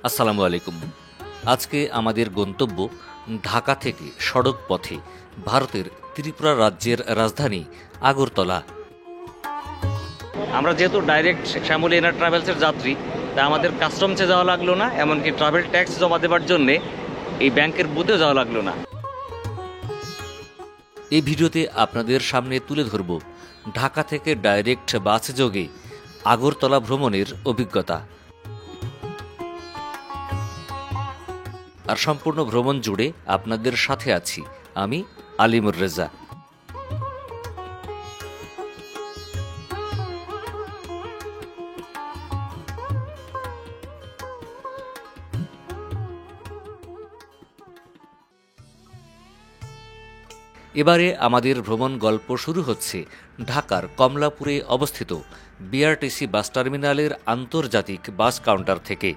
আসসালামু আলাইকুম। আজকে আমাদের গন্তব্য ঢাকা থেকে সড়ক পথে ভারতের ত্রিপুরা রাজ্যের রাজধানী আগরতলা। আমরা যেহেতু ডাইরেক্ট শ্যামলী এনার ট্রাভেলসের যাত্রী, তাই আমাদের কাস্টমসে যাওয়া লাগলো না, এমনকি ট্রাভেল ট্যাক্স জমা দেওয়ার জন্যে এই ব্যাংকের বুথেও যাওয়া লাগলো না। এই ভিডিওতে আপনাদের সামনে তুলে ধরব ঢাকা থেকে ডাইরেক্ট বাস যোগে আগরতলা ভ্রমণের অভিজ্ঞতা। আর সম্পূর্ণ ভ্রমণ জুড়ে আপনাদের সাথে আছি আমি আলিমুর রেজা। এবারে আমাদের ভ্রমণ গল্প শুরু হচ্ছে ঢাকার কমলাপুরে অবস্থিত বিআরটিসি বাস টার্মিনালের আন্তর্জাতিক বাস কাউন্টার থেকে।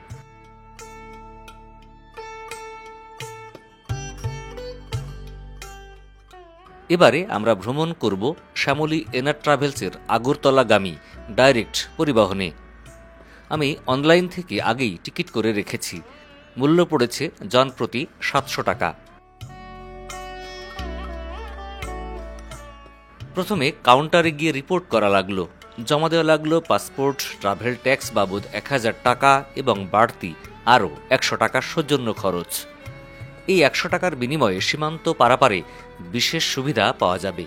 এবারে আমরা ভ্রমণ করব শ্যামলী এনার ট্রাভেলসের আগরতলাগামী ডাইরেক্ট পরিবহনে। আমি অনলাইন থেকে আগেই টিকিট করে রেখেছি। মূল্য পড়েছে জনপ্রতি 700 টাকা। প্রথমে কাউন্টারে গিয়ে রিপোর্ট করা লাগলো। জমা দেওয়া লাগলো পাসপোর্ট, ট্রাভেল ট্যাক্স বাবদ 1000 টাকা এবং বাড়তি আরও 100 টাকার সৌজন্য খরচ। এই 100 টাকার বিনিময়ে সীমান্ত পারাপারে বিশেষ সুবিধা পাওয়া যাবে।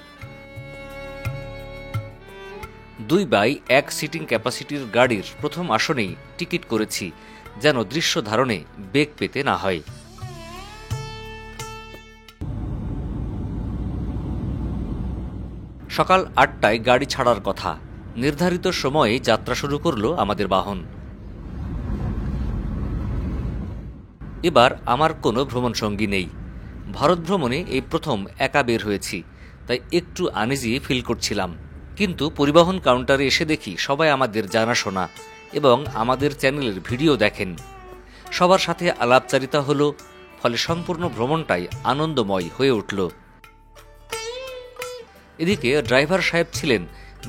2x1 সিটিং ক্যাপাসিটির গাড়ির প্রথম আসনেই টিকিট করেছি, যেন দৃশ্য ধারণে বেগ পেতে না হয়। সকাল 8টায় গাড়ি ছাড়ার কথা। নির্ধারিত সময়ে যাত্রা শুরু করল আমাদের বাহন। এবার আমার কোনো ভ্রমণ সঙ্গী নেই। ভারত ভ্রমণে এই প্রথম একা বের হয়েছি, তাই একটু আনইজি ফিল করছিলাম। কিন্তু পরিবহন কাউন্টারে এসে দেখি সবাই আমাদের জানাশোনা এবং আমাদের চ্যানেলের ভিডিও দেখেন। সবার সাথে আলাপচারিতা হলো, ফলে সম্পূর্ণ ভ্রমণটাই আনন্দময় হয়ে উঠল। এদিকে ড্রাইভার সাহেব ছিলেন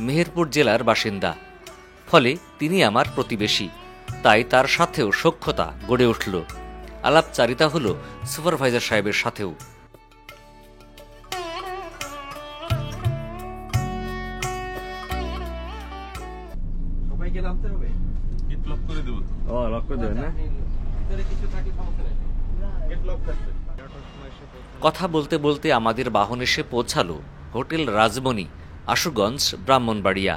মেহেরপুর জেলার বাসিন্দা, ফলে তিনি আমার প্রতিবেশী, তাই তার সাথেও সখ্যতা গড়ে উঠল। আলাপচারিতা হলো সুপারভাইজার সাহেবের সাথেও। কথা বলতে বলতে আমাদের বাহন এসে পৌঁছালো হোটেল রাজমণি, আশুগঞ্জ, ব্রাহ্মণবাড়িয়া।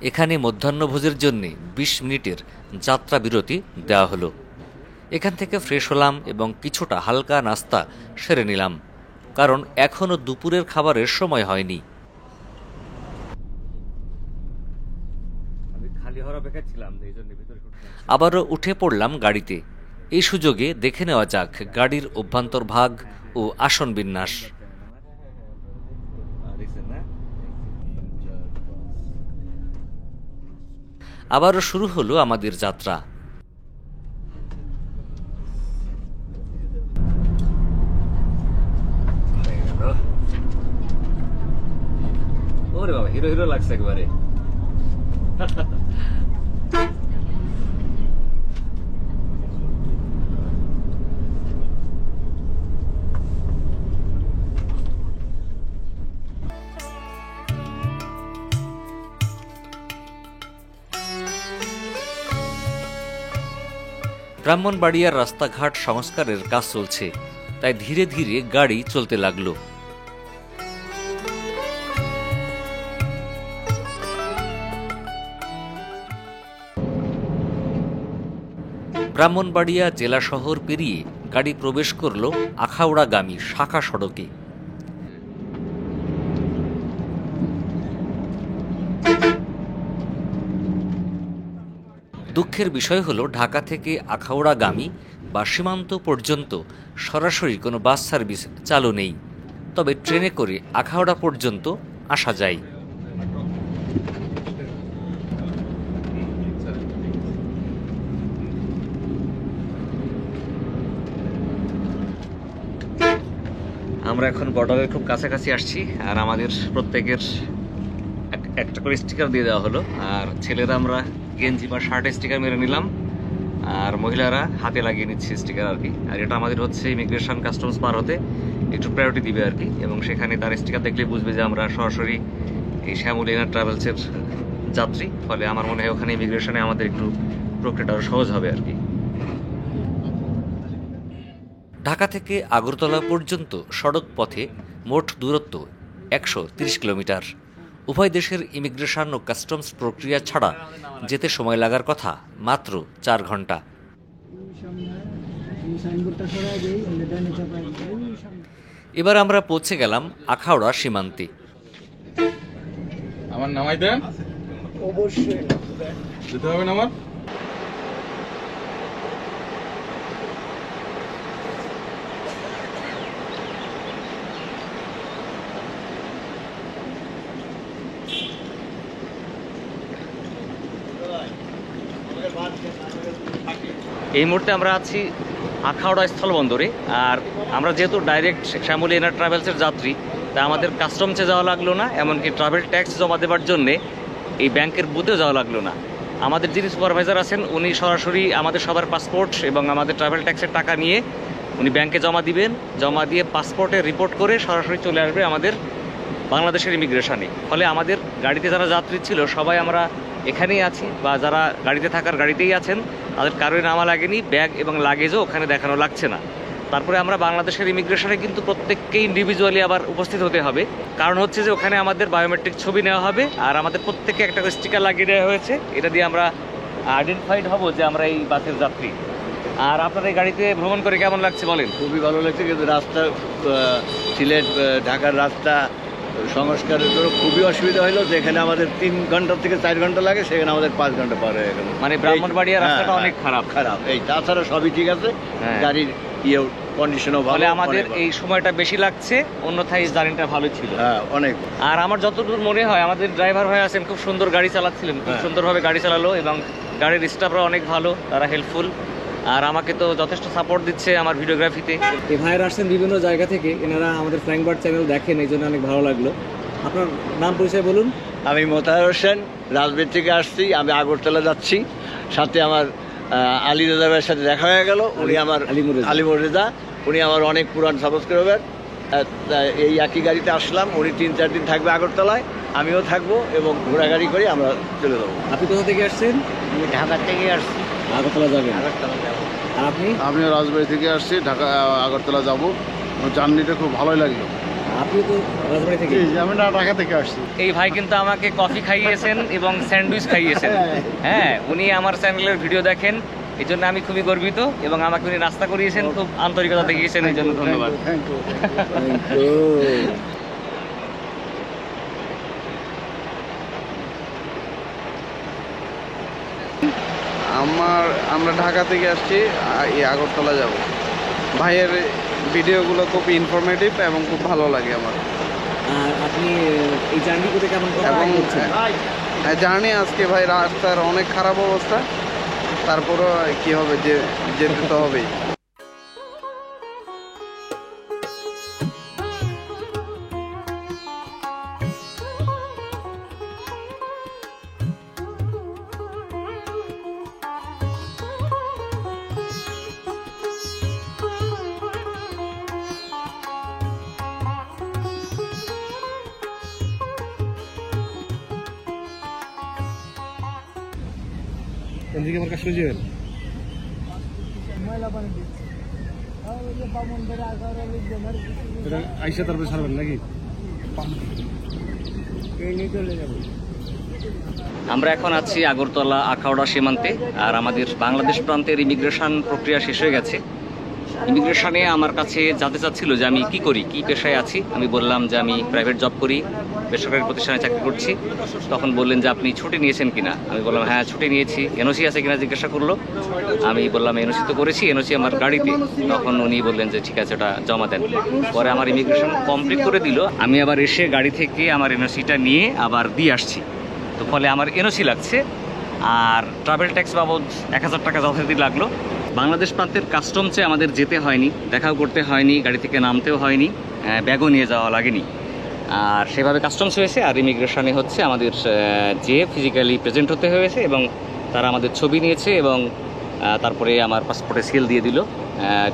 এখানে মধ্যাহ্নভোজের জন্য 20 মিনিটের যাত্রা বিরতি দেওয়া হলো। এখান থেকে ফ্রেশ হলাম এবং কিছুটা হালকা নাস্তা সেরে নিলাম, কারণ এখনও দুপুরের খাবারের সময় হয়নি। আবারও উঠে পড়লাম গাড়িতে। এই সুযোগে দেখে নেওয়া যাক গাড়ির অভ্যন্তর ভাগ ও আসন বিন্যাস। আবারও শুরু হলো আমাদের যাত্রা। ওরে বাবা, হিরো হিরো লাগছে একবারে। ব্রাহ্মণবাড়িয়ার রাস্তাঘাট সংস্কারের কাজ চলছে, তাই ধীরে ধীরে গাড়ি চলতে লাগলো। ব্রাহ্মণবাড়িয়া জেলা শহর পেরিয়ে গাড়ি প্রবেশ করল আখাউড়াগামী শাখা সড়কে। দুঃখের বিষয় হলো ঢাকা থেকে আখাউড়াগামী বা সীমান্ত পর্যন্ত সরাসরি কোনো বাস সার্ভিস চালু নেই, তবে ট্রেনে করে আখাউড়া পর্যন্ত আসা যায়। আমরা এখন বর্ডারের খুব কাছাকাছি আসছি, আর আমাদের প্রত্যেকের একটা করে স্টিকার দিয়ে দেওয়া হলো। আর ছেলেরা আমরা গেঞ্জি বা শার্টে স্টিকার মেরে নিলাম, আর মহিলারা হাতে লাগিয়ে নিচ্ছে স্টিকার আর কি। আর এটা আমাদের হচ্ছে ইমিগ্রেশন কাস্টমস পার হতে একটু প্রায়োরিটি দিবে আর কি, এবং সেখানে তার স্টিকার দেখলে বুঝবে যে আমরা সরাসরি এই শ্যামলীনা ট্রাভেলসের যাত্রী। ফলে আমার মনে হয় ওখানে ইমিগ্রেশনে আমাদের একটু প্রক্রিয়াটা আরও সহজ হবে আর কি। ঢাকা থেকে আগরতলা পর্যন্ত সড়ক পথে মোট দূরত্ব 130 কিলোমিটার। উভয় দেশের ইমিগ্রেশন ও কাস্টমস প্রক্রিয়া ছাড়া যেতে সময় লাগার কথা মাত্র 4 ঘন্টা। এবার আমরা পৌঁছে গেলাম আখাউড়া সীমান্তে। আমার নামাই দেন, অবশ্যই যেতে হবে না আমার। এই মুহূর্তে আমরা আছি আখাউড়া স্থলবন্দরে। আর আমরা যেহেতু ডাইরেক্ট শ্যামলীনা ট্রাভেলসের যাত্রী, তা আমাদের কাস্টমসে যাওয়া লাগলো না, এমনকি ট্রাভেল ট্যাক্স জমা দেওয়ার জন্যে এই ব্যাংকের বুথেও যাওয়া লাগলো না। আমাদের যিনি সুপারভাইজার আছেন উনি সরাসরি আমাদের সবার পাসপোর্ট এবং আমাদের ট্রাভেল ট্যাক্সের টাকা নিয়ে উনি ব্যাংকে জমা দিবেন, জমা দিয়ে পাসপোর্টে রিপোর্ট করে সরাসরি চলে আসবে আমাদের বাংলাদেশের ইমিগ্রেশনে। ফলে আমাদের গাড়িতে যারা যাত্রী ছিল সবাই আমরা এখানেই আছি, বা যারা গাড়িতে থাকার গাড়িতেই আছেন তাদের কারোই নামা লাগেনি, ব্যাগ এবং লাগেজও ওখানে দেখানো লাগছে না। তারপরে আমরা বাংলাদেশের ইমিগ্রেশনে কিন্তু প্রত্যেককেই ইন্ডিভিজুয়ালি আবার উপস্থিত হতে হবে, কারণ হচ্ছে যে ওখানে আমাদের বায়োমেট্রিক ছবি নেওয়া হবে, আর আমাদের প্রত্যেককে একটা করে স্টিকার লাগিয়ে দেওয়া হয়েছে। এটা দিয়ে আমরা আইডেন্টিফাইড হব যে আমরা এই বাসের যাত্রী। আর আপনার এই গাড়িতে ভ্রমণ করে কেমন লাগছে বলেন? খুবই ভালো লাগছে, কিন্তু রাস্তা সিলেট ঢাকার রাস্তা সংস্কারের জন্য খুবই অসুবিধা হলো। যেখানে আমাদের 3 ঘন্টা থেকে 4 ঘন্টা লাগে, সেখানে আমাদের 5 ঘন্টা পার হয়ে গেল। মানে ব্রাহ্মণবাড়িয়া রাস্তাটা অনেক খারাপ। এই তাছাড়া সবই ঠিক আছে, গাড়ির কন্ডিশনও ভালো। আমাদের এই সময়টা বেশি লাগছে, অন্যথায় জার্নিটা ভালো ছিল। হ্যাঁ, অনেক। আর আমার যতদূর মনে হয় আমাদের ড্রাইভার ভাই আছেন, খুব সুন্দর গাড়ি চালাচ্ছিলেন, খুব সুন্দরভাবে গাড়ি চালালো, এবং গাড়ির স্টাফরা অনেক ভালো, তারা হেল্পফুল। আর আমাকে তো যথেষ্ট সাপোর্ট দিচ্ছে আমার ভিডিওগ্রাফিতে। এই ভাইয়েরা আসছেন বিভিন্ন জায়গা থেকে, এনারা আমাদের ফ্র্যাঙ্ক বার্ড চ্যানেল দেখেন, এই জন্য অনেক ভালো লাগলো। আপনার নাম পরিচয় বলুন। আমি মোতাহার হোসেন, রাজবাড়ী থেকে আসছি। আমি আগরতলা যাচ্ছি। সাথে আমার আলী রেজা ভাইয়ের সাথে দেখা হয়ে গেল। উনি আমার আলিমুর রেজা, উনি আমার অনেক পুরান সাবস্ক্রাইবার। এই একই গাড়িতে আসলাম। উনি 3-4 দিন থাকবে আগরতলায়, আমিও থাকবো, এবং ঘোরাগাড়ি করে আমরা চলে যাবো। আপনি কোথা থেকে আসছেন? আমি ঢাকা থেকে আসছি। আগরতলা যাবেন? আগরতলা যাবো। আর আপনি? আমিও রাজবাড়ী থেকে আসছি, ঢাকা আগরতলা যাবো। জার্নিটা খুব ভালোই লাগলো। আপনি তো রাজবাড়ী থেকে? আমি না, ঢাকা থেকে আসছি। এই ভাই কিন্তু আমাকে কফি খাইয়েছেন এবং স্যান্ডউইচ খাইয়েছেন। হ্যাঁ, উনি আমার চ্যানেলের ভিডিও দেখেন, এই জন্য আমি খুবই গর্বিত, এবং আমাকে উনি নাস্তা করিয়েছেন, খুব আন্তরিকতা দেখিয়েছেন, এই জন্য ধন্যবাদ। আমরা ঢাকা থেকে আসছি, এই আগরতলা যাব। ভাইয়ের ভিডিওগুলো খুব ইনফরমেটিভ এবং খুব ভালো লাগে আমার। আর আপনি এই জার্নি করতে কেমন এবং জার্নি আজকে ভাই রাস্তার অনেক খারাপ অবস্থা, তারপরও কি হবে, যেতে তো হবেই। এদিকে আমার কাছে যাবেন। আইসা তারপরে ছাড়বেন নাকি? আমরা এখন আছি আগরতলা আখাউড়া সীমান্তে, আর আমাদের বাংলাদেশ প্রান্তের ইমিগ্রেশন প্রক্রিয়া শেষ হয়ে গেছে। ইমিগ্রেশনে আমার কাছে জানতে চাচ্ছিল যে আমি কি করি, কি পেশায় আছি। আমি বললাম যে আমি প্রাইভেট জব করি, বেসরকারি প্রতিষ্ঠানে চাকরি করছি। তখন বললেন যে আপনি ছুটি নিয়েছেন কিনা। আমি বললাম হ্যাঁ ছুটি নিয়েছি। এনওসি আছে কিনা জিজ্ঞাসা করলো। আমি বললাম এনওসি তো করেছি, এনওসি আমার গাড়িতে। তখন উনি বললেন যে ঠিক আছে, ওটা জমা দেন। পরে আমার ইমিগ্রেশন কমপ্লিট করে দিল। আমি আবার এসে গাড়ি থেকে আমার এনওসিটা নিয়ে আবার দিয়ে আসছি। তো ফলে আমার এনওসি লাগছে, আর ট্রাভেল ট্যাক্স বাবদ 1000 টাকা যথারীতি লাগলো। বাংলাদেশ প্রান্তের কাস্টমসে আমাদের যেতে হয়নি, দেখাও করতে হয়নি, গাড়ি থেকে নামতেও হয়নি, ব্যাগও নিয়ে যাওয়া লাগেনি। আর সেভাবে কাস্টমস হয়েছে। আর ইমিগ্রেশনে হচ্ছে আমাদের যে ফিজিক্যালি প্রেজেন্ট হতে হয়েছে এবং তারা আমাদের ছবি নিয়েছে এবং তারপরে আমার পাসপোর্টে সিল দিয়ে দিল,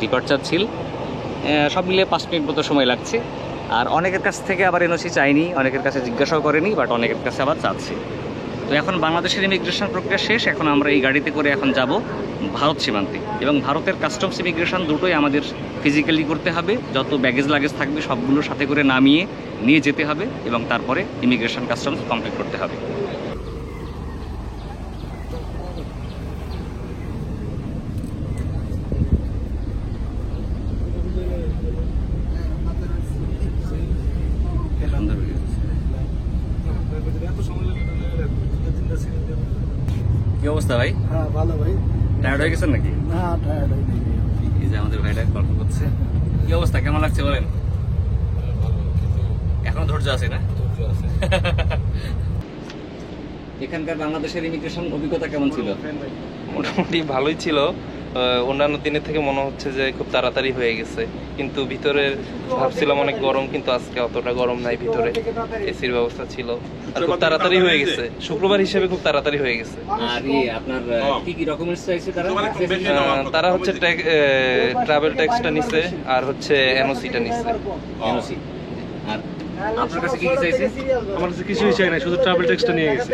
ডিপার্চার সিল। সব মিলে 5 মিনিট মতো সময় লাগছে। আর অনেকের কাছ থেকে আবার এনওসি চাইনি, অনেকের কাছে জিজ্ঞাসাও করেনি, বাট অনেকের কাছে আবার চাচ্ছে। তো এখন বাংলাদেশের ইমিগ্রেশন প্রক্রিয়া শেষ। এখন আমরা এই গাড়িতে করে এখন যাব ভারত সীমান্তে, এবং ভারতের কাস্টমস ইমিগ্রেশন দুটোই আমাদের ফিজিক্যালি করতে হবে। যত ব্যাগেজ লাগেজ থাকবে সবগুলো সাথে করে নামিয়ে নিয়ে যেতে হবে এবং তারপরে ইমিগ্রেশন কাস্টমস কমপ্লিট করতে হবে। কি অবস্থা ভাই? হ্যাঁ ভালো ভাই। টায়ার্ড হয়ে গেছেন নাকি? না টায়ার্ড হয়নি। এই যে আমাদের ভাইটা গল্প করছে। কি অবস্থা, কেমন লাগছে বলেন? এখনো ধৈর্য আছে না? এখানকার বাংলাদেশের ইমিগ্রেশন অভিজ্ঞতা কেমন ছিল? মোটামুটি ভালোই ছিল। অন্যান্য দিনের থেকে মনে হচ্ছে যে খুব তাড়াতাড়ি হয়ে গেছে, কিন্তু ভিতরে ভাবছিলাম অনেক গরম, কিন্তু আজকে অতটা গরম নাই। ভিতরে এসির ব্যবস্থা ছিল আর খুব তাড়াতাড়ি হয়ে গেছে। শুক্রবার হিসেবে খুব তাড়াতাড়ি হয়ে গেছে। আর আপনার কি কি ডকুমেন্টস চাইছে তারা? তারা হচ্ছে ট্রাভেল ট্যাক্সটা নিছে আর হচ্ছে এনওসিটা নিছে। এনওসি। আর আপনার কাছে কি কি চাইছে? আমার কাছে কিছুই চাই না, শুধু ট্রাভেল ট্যাক্সটা নিয়ে গেছে।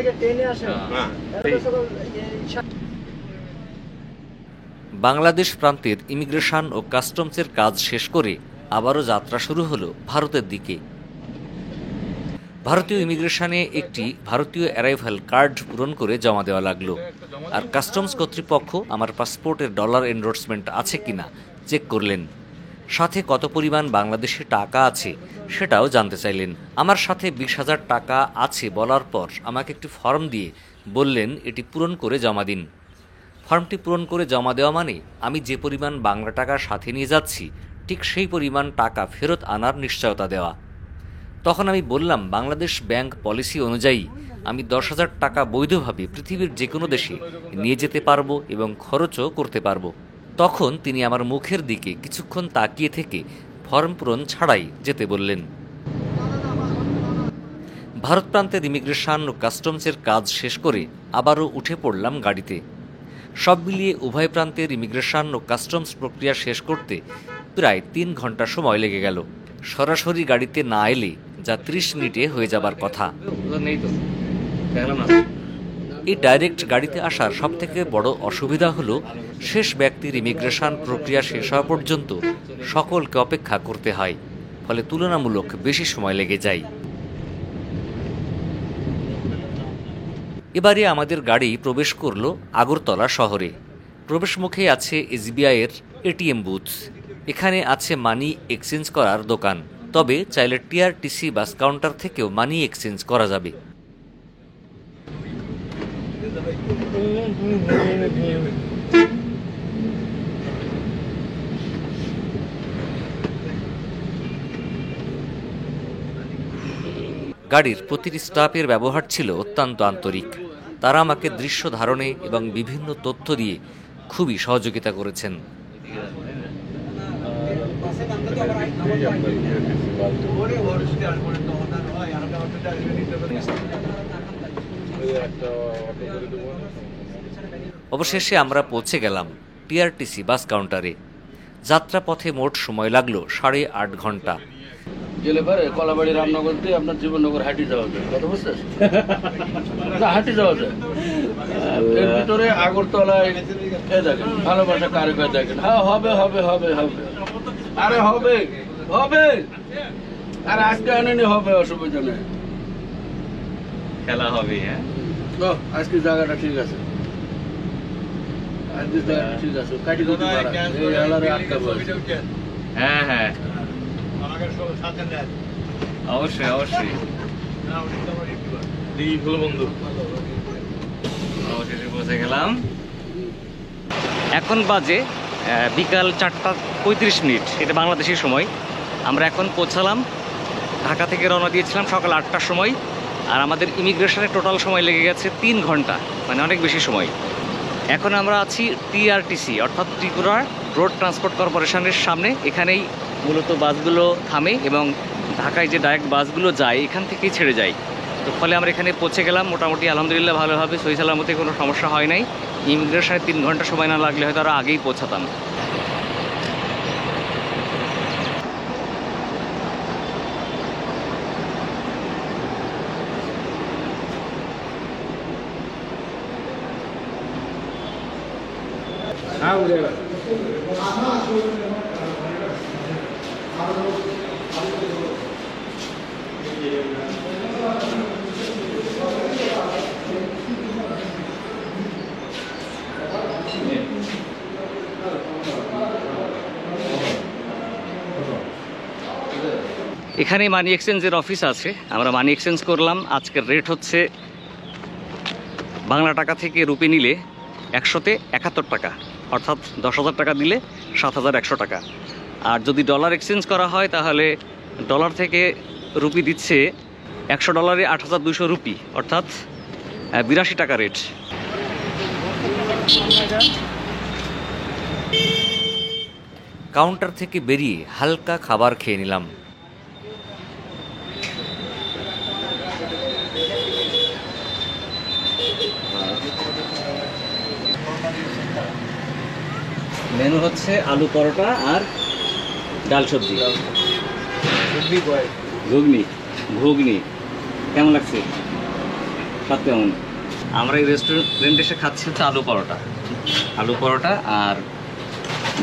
বাংলাদেশ প্রান্তের ইমিগ্রেশন ও কাস্টমসের কাজ শেষ করে আবারও যাত্রা শুরু হলো ভারতের দিকে। ভারতীয় ইমিগ্রেশনে একটি ভারতীয় অ্যারাইভাল কার্ড পূরণ করে জমা দেওয়া লাগলো। আর কাস্টমস কর্তৃপক্ষ আমার পাসপোর্টের ডলার এন্ডোর্সমেন্ট আছে কিনা চেক করলেন। সাথে কত পরিমাণ বাংলাদেশে টাকা আছে সেটাও জানতে চাইলেন। আমার সাথে 20,000 টাকা আছে বলার পর আমাকে একটি ফর্ম দিয়ে বললেন এটি পূরণ করে জমা দিন। ফর্মটি পূরণ করে জমা দেওয়া মানে আমি যে পরিমাণ বাংলা টাকা সাথে নিয়ে যাচ্ছি ঠিক সেই পরিমাণ টাকা ফেরত আনার নিশ্চয়তা দেওয়া। তখন আমি বললাম বাংলাদেশ ব্যাংক পলিসি অনুযায়ী আমি 10,000 টাকা বৈধভাবে পৃথিবীর যে কোনো দেশে নিয়ে যেতে পারবো এবং খরচও করতে পারবো। তখন তিনি আমার মুখের দিকে কিছুক্ষণ তাকিয়ে থেকে ফর্ম পূরণ ছাড়াই যেতে বললেন। ভারত প্রান্তের ইমিগ্রেশন ও কাস্টমসের কাজ শেষ করে আবারও উঠে পড়লাম গাড়িতে। সব মিলিয়ে উভয় প্রান্তের ইমিগ্রেশন ও কাস্টমস প্রক্রিয়া শেষ করতে প্রায় 3 ঘন্টা সময় লেগে গেল। সরাসরি গাড়িতে না এলে যা 30 মিনিটে হয়ে যাবার কথা। এই ডাইরেক্ট গাড়িতে আসার সবথেকে বড় অসুবিধা হলো শেষ ব্যক্তির ইমিগ্রেশন প্রক্রিয়া শেষ হওয়া পর্যন্ত সকলকে অপেক্ষা করতে হয়, ফলে তুলনামূলক বেশি সময় লেগে যায়। এবারে আমাদের গাড়ি প্রবেশ করল আগরতলা শহরে। প্রবেশ মুখে আছে এসবিআইয়ের এটিএম বুথ। এখানে আছে মানি এক্সচেঞ্জ করার দোকান, তবে চাইলে টিআরটিসি বাস কাউন্টার থেকেও মানি এক্সচেঞ্জ করা যাবে। গাড়ির প্রতিটি স্টাফের ব্যবহার ছিল অত্যন্ত আন্তরিক। তারা আমাকে দৃশ্য ধারণে এবং বিভিন্ন তথ্য দিয়ে খুবই সহযোগিতা করেছেন। অবশেষে আমরা পৌঁছে গেলাম টিআরটিসি বাস কাউন্টারে। যাত্রাপথে মোট সময় লাগলো 8.5 ঘন্টা। গেলে পরে কলাবাড়ি রামনগর দিয়ে আপনার জীবননগর হাঁটি যাওয়া যায়, কথা বুঝছেন? না হাঁটি যাওয়া যায়। এর ভিতরে আগরতলায় দেখেন ভালোবাসা কারে কয়ে দেখেন। হ্যাঁ হবে হবে হবে হবে, আরে হবে হবে, আর আজকে আনেনি হবে, অসুবিধা নেই, খেলা হবে। হ্যাঁ আজকে জায়গাটা ঠিক আছে, আজকে জায়গাটা ঠিক আছে। কাটি কুটি এই এলারে আটকা বসে। হ্যাঁ হ্যাঁ অবশ্যই অবশ্যই বন্ধু, অবশেষে পৌঁছে গেলাম। এখন বাজে বিকাল 4:35, এটা বাংলাদেশের সময়। আমরা এখন পৌঁছালাম। ঢাকা থেকে রওনা দিয়েছিলাম সকাল 8টার সময়, আর আমাদের ইমিগ্রেশনের টোটাল সময় লেগে গেছে 3 ঘন্টা, মানে অনেক বেশি সময়। এখন আমরা আছি টিআরটিসি অর্থাৎ ত্রিপুরা রোড ট্রান্সপোর্ট কর্পোরেশনের সামনে। এখানেই মূলত বাসগুলো থামে এবং ঢাকায় যে ডাইরেক্ট বাসগুলো যায় এখান থেকেই ছেড়ে যায়। তো ফলে আমরা এখানে পৌঁছে গেলাম মোটামুটি আলহামদুলিল্লাহ ভালোভাবে, সহি সালামতে কোনো সমস্যা হয় নাই। ইমিগ্রেশনে 3 ঘন্টা সময় না লাগলে হয়তো আরও আগেই পৌঁছাতাম। এখানে মানি এক্সচেঞ্জের অফিস আছে, আমরা মানি এক্সচেঞ্জ করলাম। আজকের রেট হচ্ছে বাংলা টাকা থেকে রুপি নিলে 100-তে 71 টাকা, অর্থাৎ 10,000 টাকা দিলে 7,100 টাকা। আর যদি ডলার এক্সচেঞ্জ করা হয় তাহলে ডলার থেকে রুপি দিচ্ছে $100 8,200 রুপি, অর্থাৎ 82 টাকা রেট। কাউন্টার থেকে বেরিয়ে হালকা খাবার খেয়ে নিলাম। মেনু হচ্ছে আলু পরোটা আর ডাল সবজি, ঘুগনি। কেমন লাগছে? স্বাদ কেমন? আমরা এই রেস্টুরেন্টে এসে খাচ্ছি হচ্ছে আলু পরোটা আর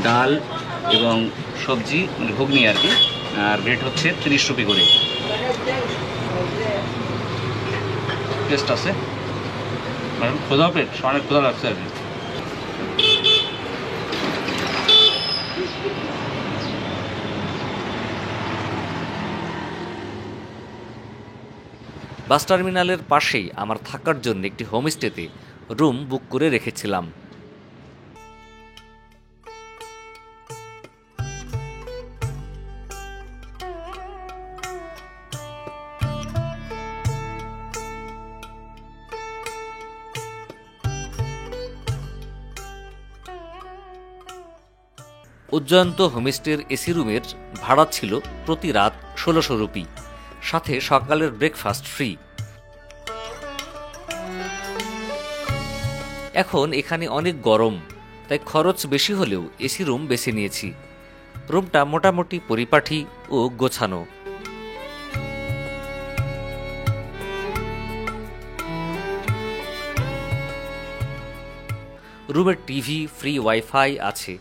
ডাল এবং সবজি, মানে ঘুগনি আর কি। আর রেট হচ্ছে 30 রুপি করে। টেস্ট আছে, মানে খোদা পেট, অনেক খোদা লাগছে আর কি। বাস টার্মিনালের পাশেই আমার থাকার জন্য একটি হোমস্টেতে রুম বুক করে রেখেছিলাম। উজ্জয়ন্ত হোমস্টের এসি রুমের ভাড়া ছিল প্রতি রাত 1600 রুপি, সাথে সকালের ব্রেকফাস্ট ফ্রি। এখন এখানে অনেক গরম, তাই খরচ বেশি হলেও এসি রুম বেছে নিয়েছি। রুমটা মোটামুটি পরিপাটি ও গোছানো। রুমের টিভি, ফ্রি ওয়াইফাই আছে।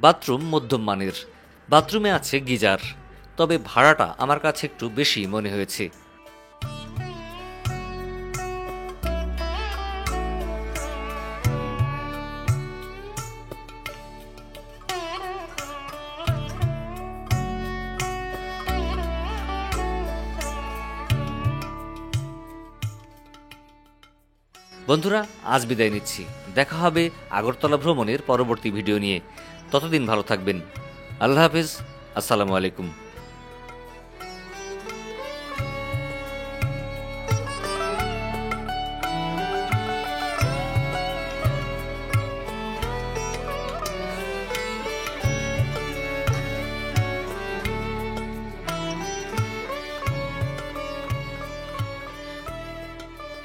বাথরুম মধ্যম মানের, বাথরুমে আছে গিজার, তবে ভাড়াটা আমার কাছে একটু বেশি মনে হয়েছে। বন্ধুরা, আজ বিদায় নিচ্ছি। দেখা হবে আগরতলা ভ্রমণের পরবর্তী ভিডিও নিয়ে। ততদিন ভালো থাকবেন। আল্লাহ হাফেজ। আসসালামু আলাইকুম।